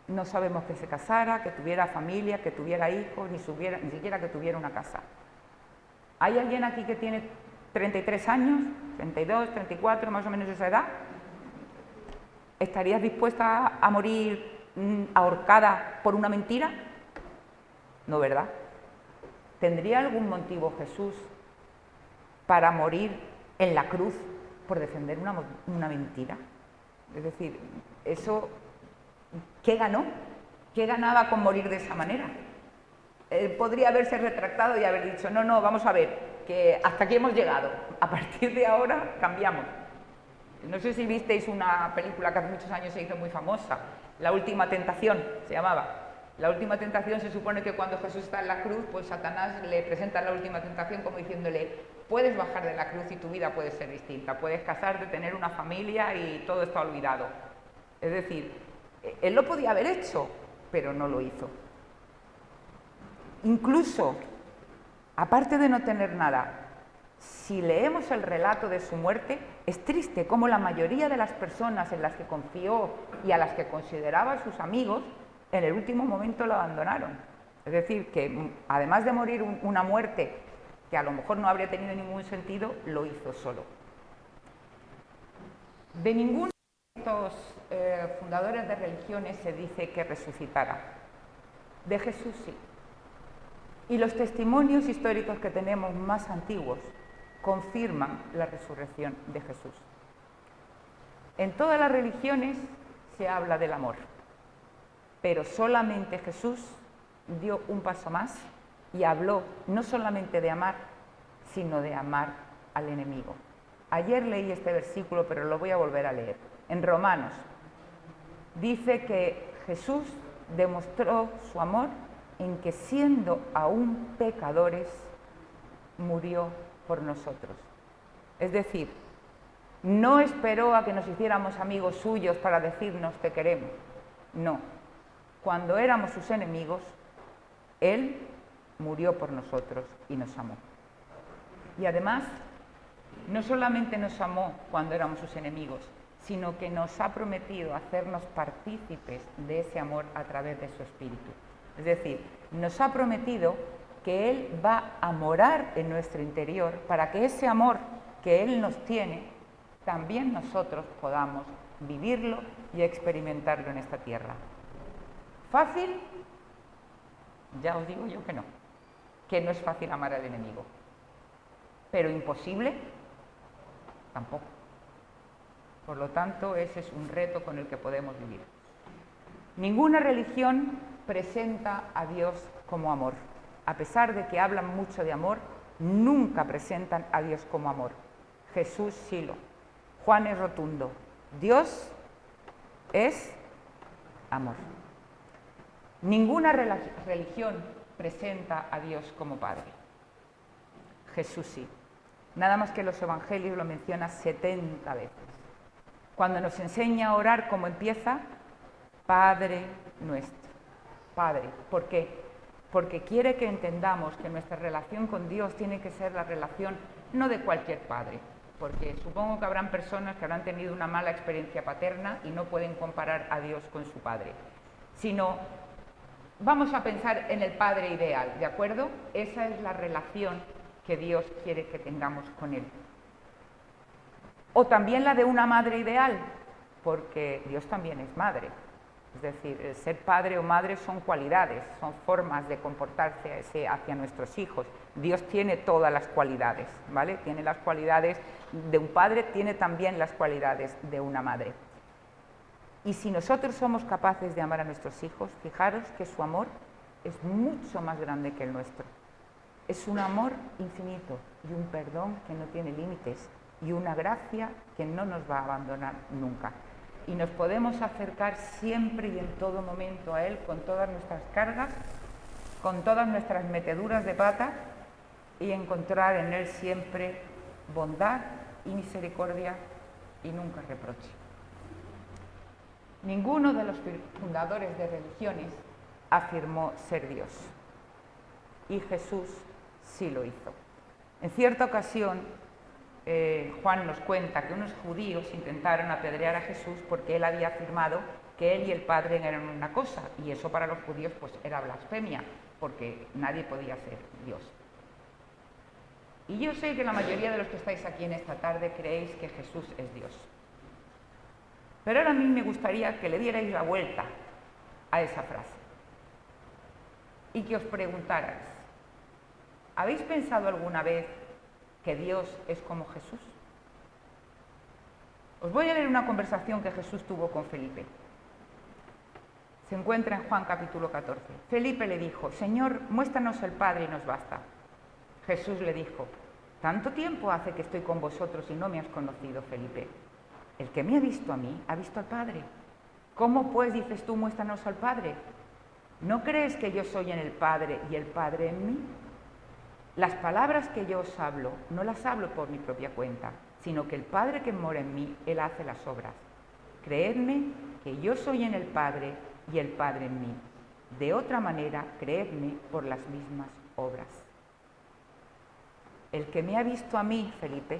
no sabemos que se casara, que tuviera familia, que tuviera hijos, ni siquiera que tuviera una casa. ¿Hay alguien aquí que tiene 33 años, 32, 34, más o menos esa edad? ¿Estarías dispuesta a morir ahorcada por una mentira? No, ¿verdad? ¿Tendría algún motivo Jesús para morir en la cruz por defender una mentira? Es decir, eso, ¿qué ganó? ¿Qué ganaba con morir de esa manera? Él podría haberse retractado y haber dicho, no, no, vamos a ver, que hasta aquí hemos llegado, a partir de ahora cambiamos. No sé si visteis una película que hace muchos años se hizo muy famosa, La última tentación se llamaba, La última tentación se supone que cuando Jesús está en la cruz, pues Satanás le presenta la última tentación como diciéndole, puedes bajar de la cruz y tu vida puede ser distinta, puedes casarte, tener una familia y todo está olvidado. Es decir, él lo podía haber hecho, pero no lo hizo. Incluso, aparte de no tener nada, si leemos el relato de su muerte, es triste cómo la mayoría de las personas en las que confió y a las que consideraba sus amigos, en el último momento lo abandonaron. Es decir, que además de morir una muerte que a lo mejor no habría tenido ningún sentido, lo hizo solo. De ninguno de estos fundadores de religiones se dice que resucitara. De Jesús sí. Y los testimonios históricos que tenemos más antiguos confirman la resurrección de Jesús. En todas las religiones se habla del amor, pero solamente Jesús dio un paso más y habló no solamente de amar, sino de amar al enemigo. Ayer leí este versículo, pero lo voy a volver a leer. En Romanos dice que Jesús demostró su amor en que siendo aún pecadores, murió por nosotros. Es decir, no esperó a que nos hiciéramos amigos suyos para decirnos te queremos. No. Cuando éramos sus enemigos, Él murió por nosotros y nos amó. Y además, no solamente nos amó cuando éramos sus enemigos, sino que nos ha prometido hacernos partícipes de ese amor a través de su Espíritu. Es decir, nos ha prometido que Él va a morar en nuestro interior para que ese amor que Él nos tiene, también nosotros podamos vivirlo y experimentarlo en esta tierra. ¿Fácil? Ya os digo yo que no es fácil amar al enemigo. Pero imposible, tampoco. Por lo tanto, ese es un reto con el que podemos vivir. Ninguna religión presenta a Dios como amor. A pesar de que hablan mucho de amor, nunca presentan a Dios como amor. Jesús sí lo. Juan es rotundo. Dios es amor. Ninguna religión presenta a Dios como Padre. Jesús sí. Nada más que los evangelios lo menciona 70 veces. Cuando nos enseña a orar, ¿cómo empieza? Padre nuestro. Padre. ¿Por qué? Porque quiere que entendamos que nuestra relación con Dios tiene que ser la relación no de cualquier padre, porque supongo que habrán personas que habrán tenido una mala experiencia paterna y no pueden comparar a Dios con su Padre, sino vamos a pensar en el Padre ideal, ¿de acuerdo? Esa es la relación que Dios quiere que tengamos con Él. O también la de una madre ideal, porque Dios también es madre. Es decir, el ser padre o madre son cualidades, son formas de comportarse hacia nuestros hijos. Dios tiene todas las cualidades, ¿vale? Tiene las cualidades de un padre, tiene también las cualidades de una madre. Y si nosotros somos capaces de amar a nuestros hijos, fijaros que su amor es mucho más grande que el nuestro. Es un amor infinito y un perdón que no tiene límites y una gracia que no nos va a abandonar nunca. Y nos podemos acercar siempre y en todo momento a Él con todas nuestras cargas, con todas nuestras meteduras de pata y encontrar en Él siempre bondad y misericordia y nunca reproche. Ninguno de los fundadores de religiones afirmó ser Dios y Jesús sí lo hizo. En cierta ocasión, Juan nos cuenta que unos judíos intentaron apedrear a Jesús porque él había afirmado que él y el Padre eran una cosa, y eso para los judíos pues era blasfemia, porque nadie podía ser Dios. Y yo sé que la mayoría de los que estáis aquí en esta tarde creéis que Jesús es Dios. Pero ahora a mí me gustaría que le dierais la vuelta a esa frase y que os preguntarais, ¿habéis pensado alguna vez que Dios es como Jesús? Os voy a leer una conversación que Jesús tuvo con Felipe. Se encuentra en Juan capítulo 14. Felipe le dijo, Señor, muéstranos el Padre y nos basta. Jesús le dijo, ¿tanto tiempo hace que estoy con vosotros y no me has conocido, Felipe? El que me ha visto a mí, ha visto al Padre. ¿Cómo pues dices tú, muéstranos al Padre? ¿No crees que yo soy en el Padre y el Padre en mí? Las palabras que yo os hablo, no las hablo por mi propia cuenta, sino que el Padre que mora en mí, Él hace las obras. Creedme que yo soy en el Padre y el Padre en mí. De otra manera, creedme por las mismas obras. El que me ha visto a mí, Felipe,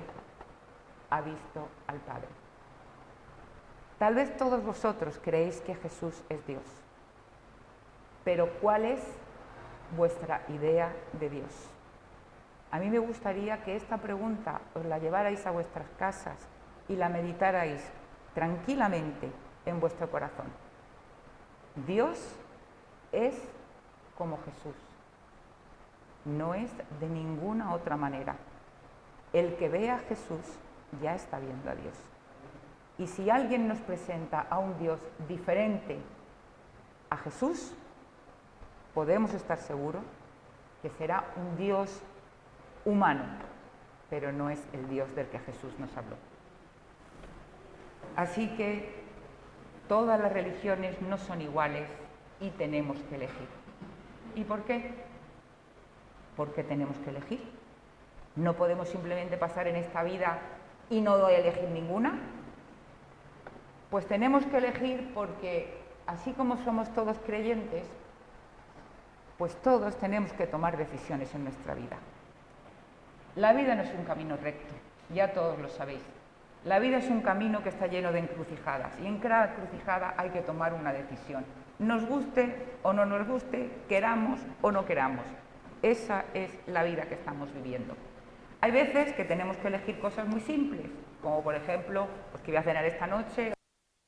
ha visto al Padre. Tal vez todos vosotros creéis que Jesús es Dios, pero ¿cuál es vuestra idea de Dios? A mí me gustaría que esta pregunta os la llevarais a vuestras casas y la meditarais tranquilamente en vuestro corazón. Dios es como Jesús, no es de ninguna otra manera. El que ve a Jesús ya está viendo a Dios. Y si alguien nos presenta a un Dios diferente a Jesús, podemos estar seguros que será un Dios humano, pero no es el Dios del que Jesús nos habló. Así que todas las religiones no son iguales y tenemos que elegir. ¿Y por qué? Porque tenemos que elegir. No podemos simplemente pasar en esta vida y no elegir ninguna. Pues tenemos que elegir porque, así como somos todos creyentes, pues todos tenemos que tomar decisiones en nuestra vida. La vida no es un camino recto, ya todos lo sabéis. La vida es un camino que está lleno de encrucijadas y en cada encrucijada hay que tomar una decisión. Nos guste o no nos guste, queramos o no queramos. Esa es la vida que estamos viviendo. Hay veces que tenemos que elegir cosas muy simples, como por ejemplo, pues qué voy a cenar esta noche o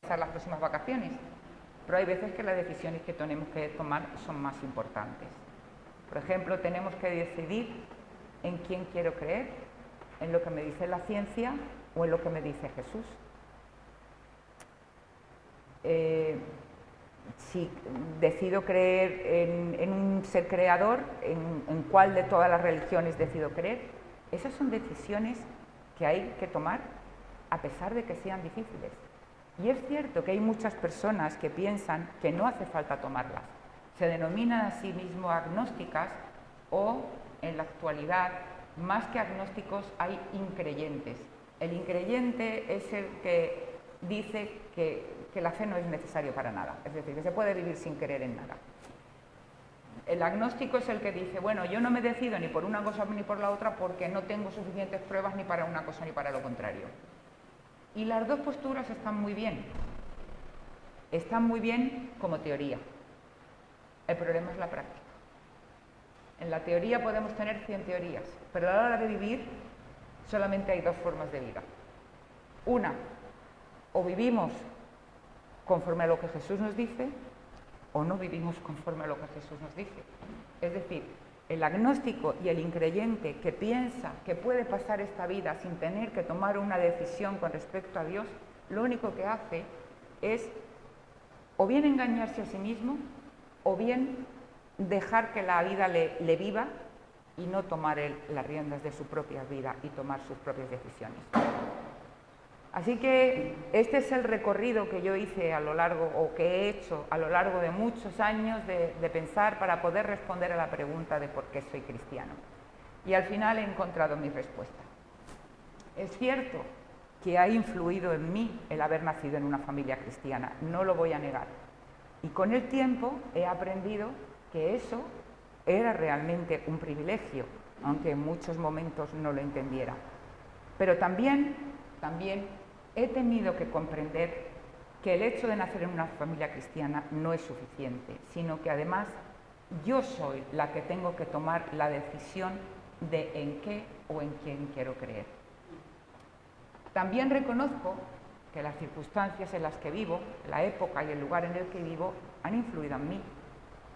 pasar las próximas vacaciones. Pero hay veces que las decisiones que tenemos que tomar son más importantes. Por ejemplo, tenemos que decidir en quién quiero creer, en lo que me dice la ciencia o en lo que me dice Jesús. Si decido creer en un ser creador, en cuál de todas las religiones decido creer, esas son decisiones que hay que tomar a pesar de que sean difíciles. Y es cierto que hay muchas personas que piensan que no hace falta tomarlas. Se denominan a sí mismos agnósticas o, en la actualidad, más que agnósticos, hay increyentes. El increyente es el que dice que la fe no es necesaria para nada, es decir, que se puede vivir sin creer en nada. El agnóstico es el que dice, bueno, yo no me decido ni por una cosa ni por la otra porque no tengo suficientes pruebas ni para una cosa ni para lo contrario. Y las dos posturas están muy bien como teoría. El problema es la práctica. En la teoría podemos tener 100 teorías, pero a la hora de vivir solamente hay dos formas de vida. Una, o vivimos conforme a lo que Jesús nos dice, o no vivimos conforme a lo que Jesús nos dice. Es decir, el agnóstico y el increyente que piensa que puede pasar esta vida sin tener que tomar una decisión con respecto a Dios, lo único que hace es o bien engañarse a sí mismo, o bien dejar que la vida le viva y no tomar él las riendas de su propia vida y tomar sus propias decisiones. Así que este es el recorrido que yo hice a lo largo, o que he hecho a lo largo de muchos años de pensar para poder responder a la pregunta de por qué soy cristiano. Y al final he encontrado mi respuesta. Es cierto que ha influido en mí el haber nacido en una familia cristiana, no lo voy a negar. Y con el tiempo he aprendido que eso era realmente un privilegio, aunque en muchos momentos no lo entendiera. Pero también he tenido que comprender que el hecho de nacer en una familia cristiana no es suficiente, sino que además yo soy la que tengo que tomar la decisión de en qué o en quién quiero creer. También reconozco que las circunstancias en las que vivo, la época y el lugar en el que vivo, han influido en mí.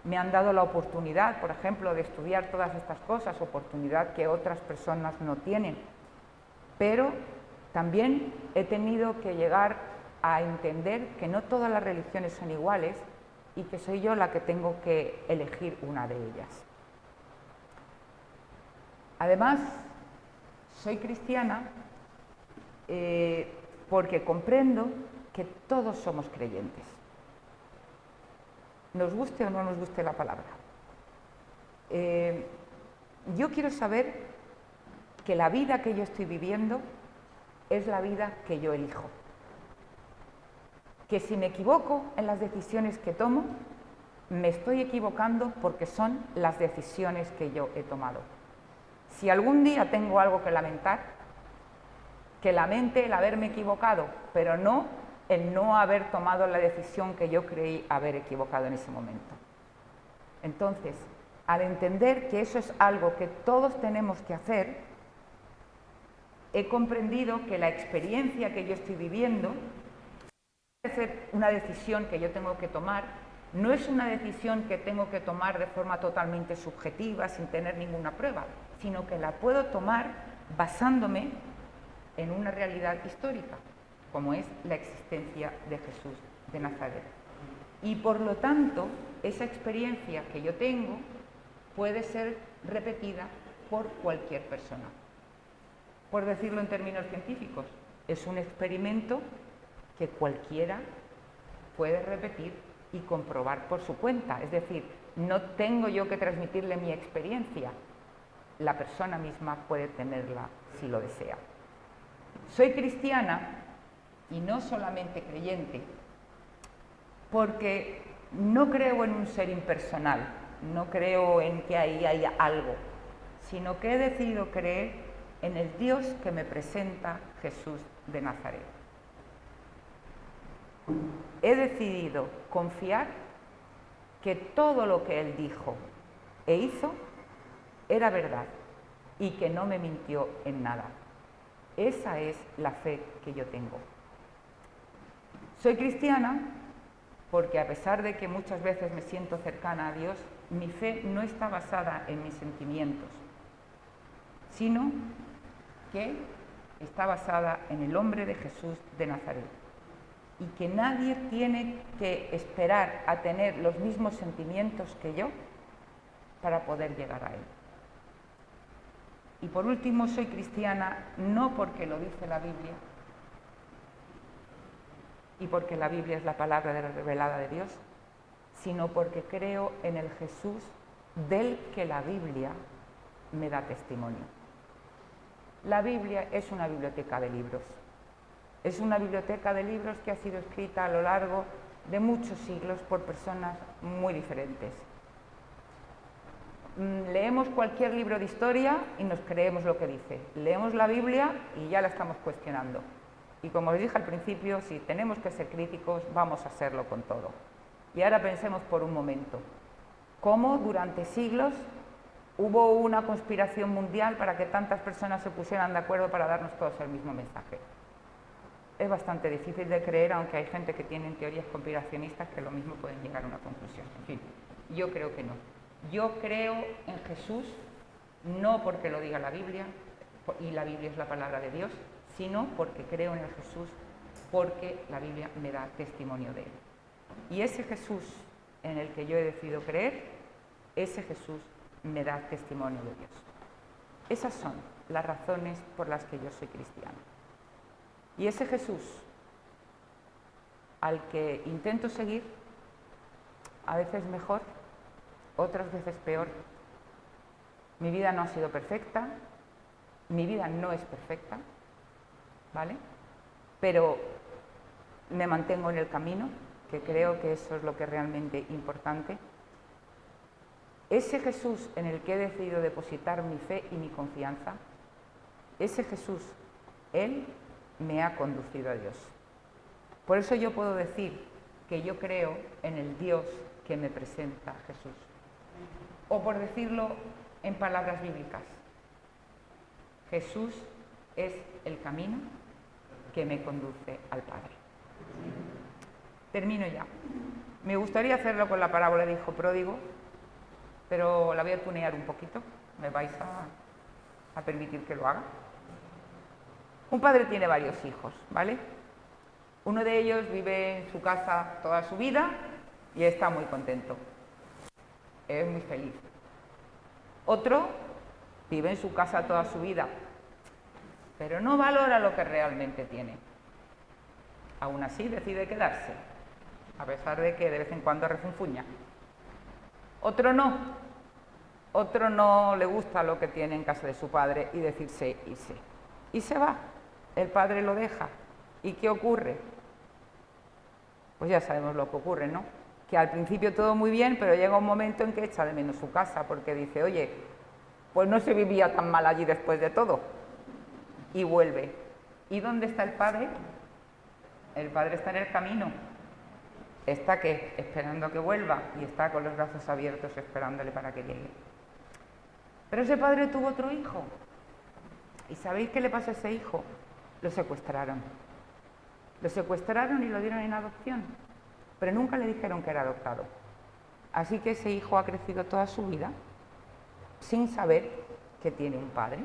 Me han dado la oportunidad, por ejemplo, de estudiar todas estas cosas, oportunidad que otras personas no tienen. Pero también he tenido que llegar a entender que no todas las religiones son iguales y que soy yo la que tengo que elegir una de ellas. Además, soy cristiana porque comprendo que todos somos creyentes. nos guste o no nos guste la palabra. Yo quiero saber que la vida que yo estoy viviendo es la vida que yo elijo. Que si me equivoco en las decisiones que tomo, me estoy equivocando porque son las decisiones que yo he tomado. Si algún día tengo algo que lamentar, que lamente el haberme equivocado, pero no el no haber tomado la decisión que yo creí haber equivocado en ese momento. Entonces, al entender que eso es algo que todos tenemos que hacer, he comprendido que la experiencia que yo estoy viviendo es una decisión que yo tengo que tomar, no es una decisión que tengo que tomar de forma totalmente subjetiva, sin tener ninguna prueba, sino que la puedo tomar basándome en una realidad histórica, como es la existencia de Jesús de Nazaret. Y por lo tanto, esa experiencia que yo tengo puede ser repetida por cualquier persona. Por decirlo en términos científicos, es un experimento que cualquiera puede repetir y comprobar por su cuenta. Es decir, no tengo yo que transmitirle mi experiencia, la persona misma puede tenerla si lo desea. Soy cristiana y no solamente creyente, porque no creo en un ser impersonal, no creo en que ahí haya algo, sino que he decidido creer en el Dios que me presenta Jesús de Nazaret. He decidido confiar que todo lo que Él dijo e hizo era verdad y que no me mintió en nada. Esa es la fe que yo tengo. Soy cristiana porque a pesar de que muchas veces me siento cercana a Dios, mi fe no está basada en mis sentimientos, sino que está basada en el hombre de Jesús de Nazaret. Y que nadie tiene que esperar a tener los mismos sentimientos que yo para poder llegar a Él. Y por último, soy cristiana no porque lo dice la Biblia y porque la Biblia es la palabra revelada de Dios, sino porque creo en el Jesús del que la Biblia me da testimonio. La Biblia es una biblioteca de libros. Es una biblioteca de libros que ha sido escrita a lo largo de muchos siglos por personas muy diferentes. Leemos cualquier libro de historia y nos creemos lo que dice. Leemos la Biblia y ya la estamos cuestionando. Y como os dije al principio, si tenemos que ser críticos, vamos a serlo con todo. Y ahora pensemos por un momento, cómo durante siglos hubo una conspiración mundial para que tantas personas se pusieran de acuerdo para darnos todos el mismo mensaje. Es bastante difícil de creer, aunque hay gente que tiene teorías conspiracionistas que lo mismo pueden llegar a una conclusión. En fin, yo creo que no. Yo creo en Jesús, no porque lo diga la Biblia, y la Biblia es la palabra de Dios, sino porque creo en el Jesús, porque la Biblia me da testimonio de Él. Y ese Jesús en el que yo he decidido creer, ese Jesús me da testimonio de Dios. Esas son las razones por las que yo soy cristiana. Y ese Jesús al que intento seguir, a veces mejor, otras veces peor. Mi vida no ha sido perfecta, mi vida no es perfecta, ¿vale? Pero me mantengo en el camino, que creo que eso es lo que es realmente importante. Ese Jesús en el que he decidido depositar mi fe y mi confianza, ese Jesús, Él me ha conducido a Dios. Por eso yo puedo decir que yo creo en el Dios que me presenta Jesús. O por decirlo en palabras bíblicas, Jesús es el camino que me conduce al Padre. Termino ya. Me gustaría hacerlo con la parábola del hijo pródigo, pero la voy a tunear un poquito. ¿Me vais a permitir que lo haga? Un padre tiene varios hijos, ¿vale? Uno de ellos vive en su casa toda su vida y está muy contento. Es muy feliz. Otro vive en su casa toda su vida, pero no valora lo que realmente tiene. Aún así decide quedarse. a pesar de que de vez en cuando refunfuña. Otro no le gusta lo que tiene en casa de su padre y decirse irse. Y se va, el padre lo deja. ¿Y qué ocurre? Pues ya sabemos lo que ocurre, ¿no? Que al principio todo muy bien, pero llega un momento en que echa de menos su casa, porque dice, oye, pues no se vivía tan mal allí después de todo. Y vuelve. ¿Y dónde está el padre? El padre está en el camino. ¿Está qué? Esperando a que vuelva, y está con los brazos abiertos esperándole para que llegue. Pero ese padre tuvo otro hijo. ¿Y sabéis qué le pasó a ese hijo? Lo secuestraron. Lo secuestraron y lo dieron en adopción, pero nunca le dijeron que era adoptado. Así que ese hijo ha crecido toda su vida sin saber que tiene un padre.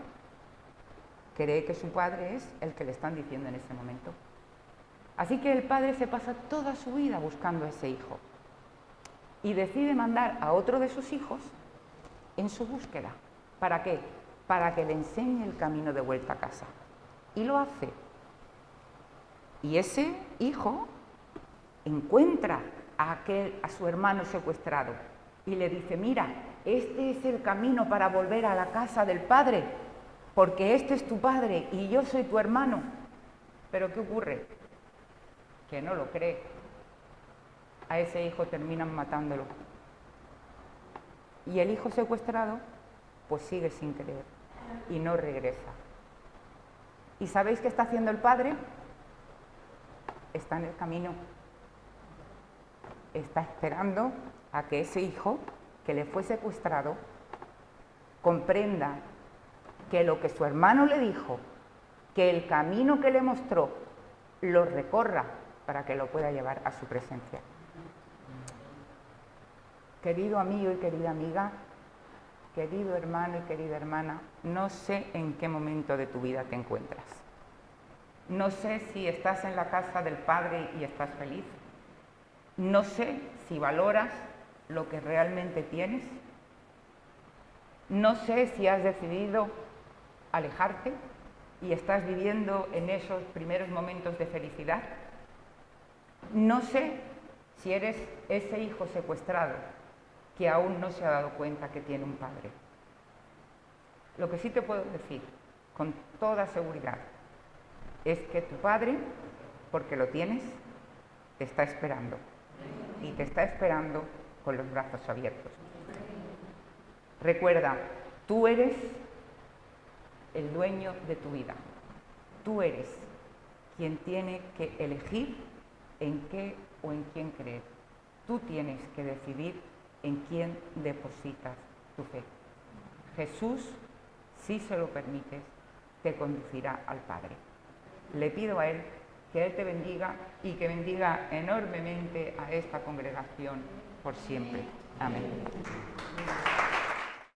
Cree que su padre es el que le están diciendo en ese momento. Así que el padre se pasa toda su vida buscando a ese hijo y decide mandar a otro de sus hijos en su búsqueda. ¿Para qué? Para que le enseñe el camino de vuelta a casa. Y lo hace. Y ese hijo encuentra a su hermano secuestrado y le dice, mira, este es el camino para volver a la casa del padre, porque este es tu padre y yo soy tu hermano. Pero ¿qué ocurre? Que no lo cree. A ese hijo terminan matándolo. Y el hijo secuestrado, pues sigue sin creer y no regresa. ¿Y sabéis qué está haciendo el padre? Está en el camino. Está esperando a que ese hijo que le fue secuestrado comprenda que lo que su hermano le dijo, que el camino que le mostró, lo recorra para que lo pueda llevar a su presencia. Querido amigo y querida amiga, querido hermano y querida hermana, no sé en qué momento de tu vida te encuentras. No sé si estás en la casa del Padre y estás feliz. No sé si valoras lo que realmente tienes. No sé si has decidido alejarte y estás viviendo en esos primeros momentos de felicidad. No sé si eres ese hijo secuestrado que aún no se ha dado cuenta que tiene un padre. Lo que sí te puedo decir con toda seguridad es que tu padre, porque lo tienes, te está esperando. Y te está esperando con los brazos abiertos. Recuerda, tú eres el dueño de tu vida. Tú eres quien tiene que elegir en qué o en quién creer. Tú tienes que decidir en quién depositas tu fe. Jesús, si se lo permites, te conducirá al Padre. Le pido a Él que Él te bendiga y que bendiga enormemente a esta congregación por siempre. Amén.